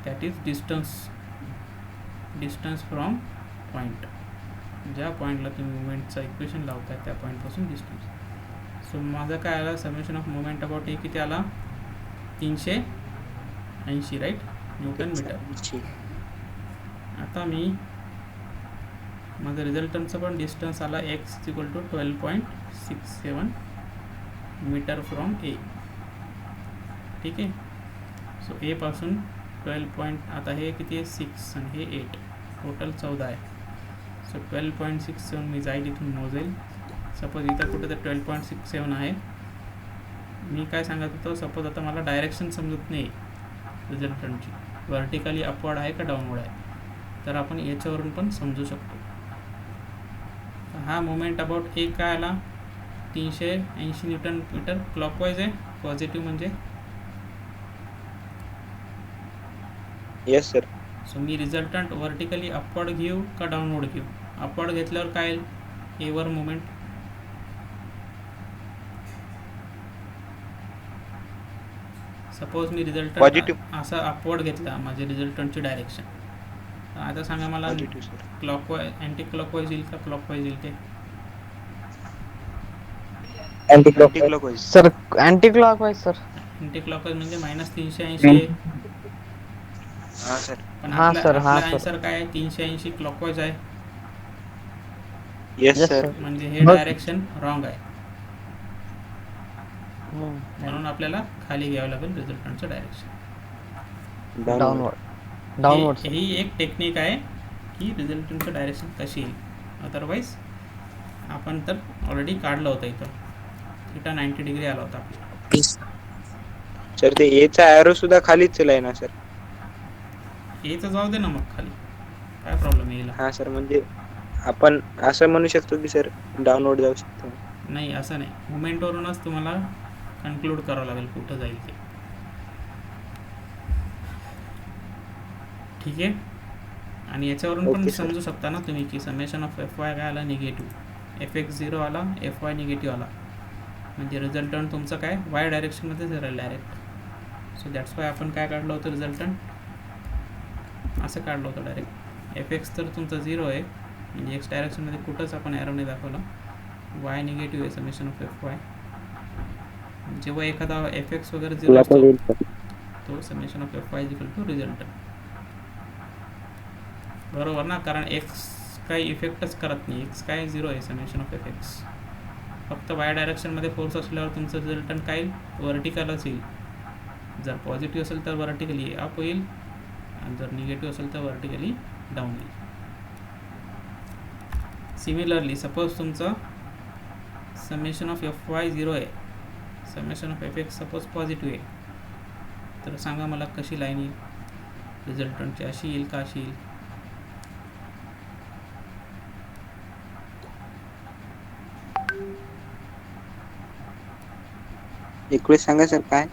that is distance from point. ज्या पॉईंटला तुम्ही मुवमेंटचं इक्वेशन लावताय त्या पॉईंटपासून डिस्टन्स. सो माझं काय आला? Summation of movement about A किती आला? 380, राईट, न्यूटन मीटर. आता मी माझं रिझल्टंटचं पण डिस्टन्स आला X is equal to 12.67 metre from A. ठीक आहे. सो ए पासून 12. आता हे किती आहे? 6 आणि हे 8, टोटल 14 आहे. सो 12.67 मी जाईल इथून मोजेल. सपोज इथं कुठं तर 12.67 आहे. मी काय सांगत होतो, सपोज आता मला डायरेक्शन समजत नाही रिझल्टंटची, व्हर्टिकली अपवर्ड आहे का डाऊनवर्ड आहे, तर आपण याच्यावरून पण समजू शकतो. हा मुवमेंट अबाउट ए काय आला? 380 न्यूटन मीटर क्लॉकवाईज आहे. पॉझिटिव्ह म्हणजे येस सर. सो मी रिझल्टंट व्हर्टिकली अपवर्ड घेऊ का डाऊनवर्ड घेऊ? अपवर्ड घेतल्यावर काय येईल? Ever movement. सपोज मी रिझल्टंट Positive. असा अपवर्ड घेतला, माझे रिझल्टंटची डायरेक्शन. आता सांगा मला positive sir. Clockwise anti clockwise येईल का क्लॉकवाईज येईल? ते anti clockwise. Sir anti clockwise sir. Anti clockwise म्हणजे -380 आहे. हा सर. पण हा सर, हा सर. आन्सर काय आहे? 380 क्लॉकवाईज आहे. Yes Yes, sir. sir. म्हणजे हे मग- डायरेक्शन रॉंग आहे. म्हणून आपल्याला खाली घ्यावं लागेल रिझल्टंटचं डायरेक्शन. Downward sir. ही एक टेक्निक आहे की रिझल्टंटचं डायरेक्शन कशी येईल. अदरवाईज आपण तर ऑलरेडी काढलं होतं इथं. थीटा 90 डिग्री आला होता आपला. सर ते एचा ॲरो सुद्धा खालीच आहे ना सर. एचं जाऊ दे ना मग खाली, काय प्रॉब्लेम येईल? हा सर, म्हणजे आपण असं म्हणू शकतो की सर डाऊनवर्ड जाऊ शकतो. नाही, असं नाही. मुवमेंटवरूनच तुम्हाला कन्क्लूड करावं लागेल कुठं जाईल ते. ठीक आहे. आणि याच्यावरून पण Okay, sir. समजू शकता ना तुम्ही की समेशन ऑफ एफ वाय काय आला? निगेटिव्ह. एफ एक्स 0 आला, एफ वाय निगेटिव्ह आला, म्हणजे रिझल्टंट तुमचं काय वाय डायरेक्शनमध्येच राहील डायरेक्ट. सो दॅट्स वाय आपण काय काढलं होतं रिझल्टंट? असं काढलं होतं डायरेक्ट. एफ एक्स तर तुमचा 0 आहे, म्हणजे एक्स डायरेक्शनमध्ये कुठंच आपण ॲरोने दाखवला. वाय निगेटिव्ह आहे, समेशन ऑफ एफ वाय. जेव्हा एखादा एफ एक्स वगैरे 0 असतो तो summation of F Y is equal to resultant. बरोबर ना, कारण एक्स काही इफेक्टच करत नाही, एक्स काय 0 आहे समेशन ऑफ एफ एक्स. फक्त वाय डायरेक्शनमध्ये फोर्स असल्यावर तुमचं रिझल्टंट काय व्हर्टिकलच येईल. जर पॉझिटिव्ह असेल तर व्हर्टिकली अप होईल आणि जर निगेटिव्ह असेल तर व्हर्टिकली डाऊन येईल. सिमिलरली सपोज तुमचं समेशन ऑफ एफ वाय 0 आहे, summation of F x suppose positive आहे, तर सांगा मला कशी लाईन येईल रिझल्टंटची, अशी येईल का अशी येईल? एक वेळेस सांगा सर काय.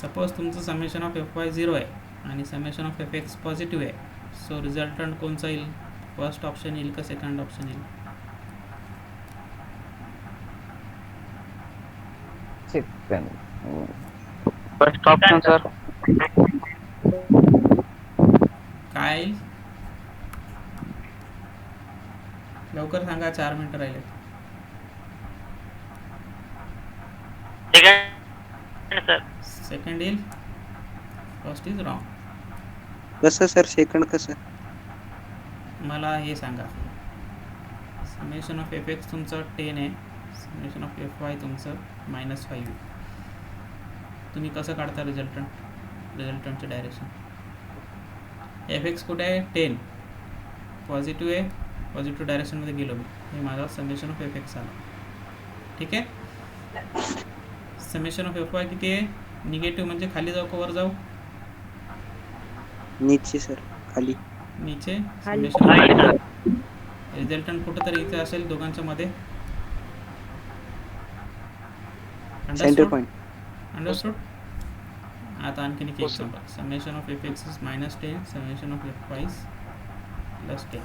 सपोज तुमचं समेशन ऑफ एफ वाय 0 आहे आणि summation of F x positive आहे, सो रिझल्टंट कोणचा येईल? फर्स्ट ऑप्शन येईल का सेकंड ऑप्शन येईल? First option sir. काय येईल? लवकर सांगा, 4 मिनिटं राहिले. सेकंड येईल. First is wrong. कसं सर सेकंड कसं? मला हे सांगा, समेशन ऑफ एफ एक्स तुमचं 10 आहे, समेशन ऑफ एफ वाय तुमचं -5 आहे. तुम्ही कसं काढता रिझल्टंटचे डायरेक्शन? एफ एक्स कुठे आहे? 10 पॉझिटिव्ह आहे, पॉझिटिव्ह डायरेक्शनमध्ये गेलो मी, हे माझा समेशन ऑफ एफ एक्स आला. ठीक आहे. समेशन ऑफ एफ वाय किती आहे? निगेटिव्ह म्हणजे खाली जाऊ का वर जाऊ? नीचे सर, खाली. नीचे. खाली. समेशन रिझल्टंट कुठेतरी इथे असेल दोघांच्या मध्ये. Centre point. अंडरस्टूड. आता आणखीन एक example, summation of F X is -10, summation of F Y is +10.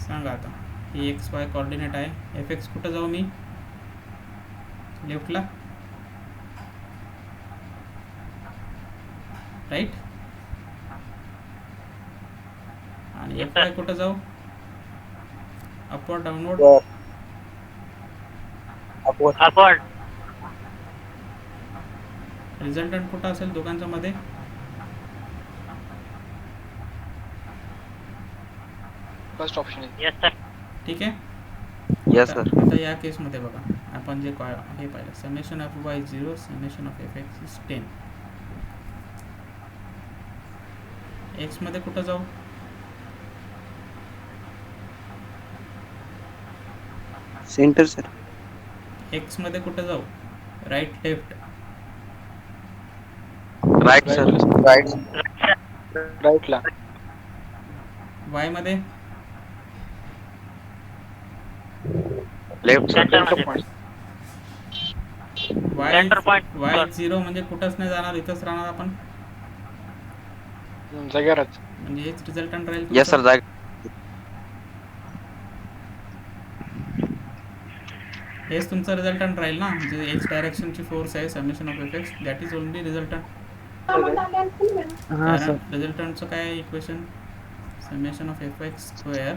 सांगा आता, ही एक्स वाय कॉर्डिनेट आहे, एफ एक्स कुठं जाऊ मी? लेफ्टला, राईट. आणि एफ वाय कुठं जाऊ? Upward, downward? अपवर्ड. रिझल्टंट कुठं असेल दोघांच्या मध्ये? First option. Yes sir. ठीक आहे. Yes sir. आता या केसमध्ये बघा, आपण जे हे पाहिलं, summation of Y 0, summation of F X is 10. X मध्ये कुठं जाऊ? Centre sir. एक्स मध्ये कुठं जाऊ? Right, left? Right sir. राईटला. वाय मध्ये? Left sir. Centre point. Y Center point. Y 0 म्हणजे कुठंच नाही जाणार, इथंच राहणार आपण, जागेवरच. म्हणजे हेच रिझल्टंट राहील. Yes sir. जाग. हेच तुमचं रिझल्टंट राहील ना, जे एक्स डायरेक्शनची फोर्स आहे summation of F X, that is only resultant. हां सर. रिझल्टंटचं काय आहे equation? Summation of F X square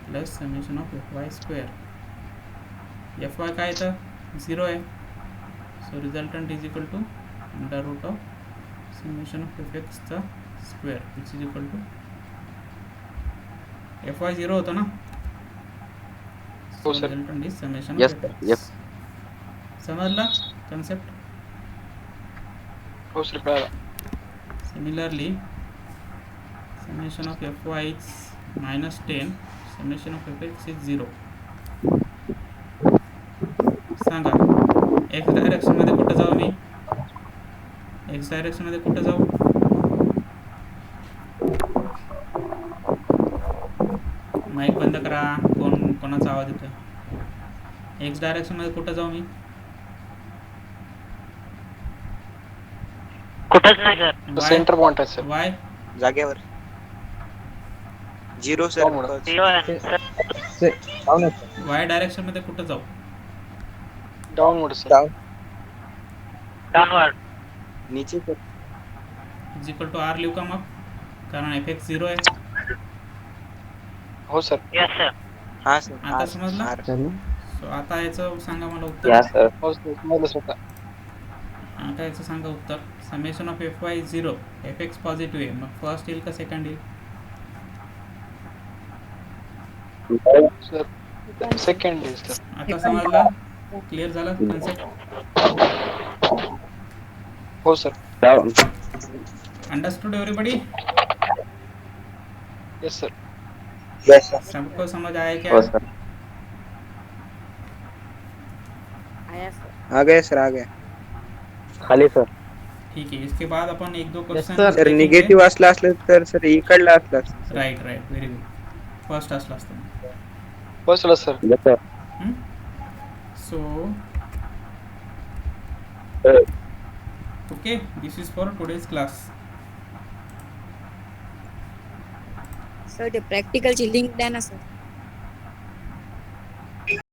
plus summation of F Y square. F Y काय तर 0 आहे, so resultant is equal to √, summation of F एक्सचा square which is equal to F Y 0 होतं ना, हो sir. Resultant is summation Yes, of sir. F Yes. X. समजला concept? हो sir, कळाला. Similarly, summation of fy is -10, summation of fx is 0. सांगा, x direction मध्ये कुठं जाऊ मी? एक्स डायरेक्शन मध्ये कुठं जाऊ? माईक बंद करा, कोणाचा आवाज येतोय? एक्स डायरेक्शन मध्ये कुठं जाऊ मी? कुठंच नाही सर. सेंटर पॉइंट आहे सर. वाय? जागेवर. 0 सर. Downward. 0 आहे सर. वाय डायरेक्शन मध्ये कुठं जाऊ? Downward sir. डाऊनवर्ड. नीचे sir. Is equal to R लिहू का मग? कारण एफ एक्स 0 आहे. हो सर. Yes sir. हा सर. आता समजलं? चलो. सो आता याचं सांगा मला उत्तर. या सर. हो सर, समजलं स्वतः. आता याचं सांगा उत्तर. Summation of F Y 0, F x positive आहे, मग फर्स्ट येईल का सेकंड येईल? Sir, second is sir. आता समजलं? क्लिअर झालं कन्सेप्ट? हो sir. Understood everybody? Yes sir. Yes, sir. सबको समझ आया क्या? हो सर. आया सर. आ गया सर, आ गया. खाली सर. ठीक आहे. इसके बाद आपण एक दो sir. क्वेश्चन सर निगेटिव्ह असला असलं तर सर इकडला असला असतं. Right right very good. First असला असतं. First was sir. Yes, sir. So okay, this is for today's class. Sir ते प्रॅक्टिकलची लिंक द्या ना सर.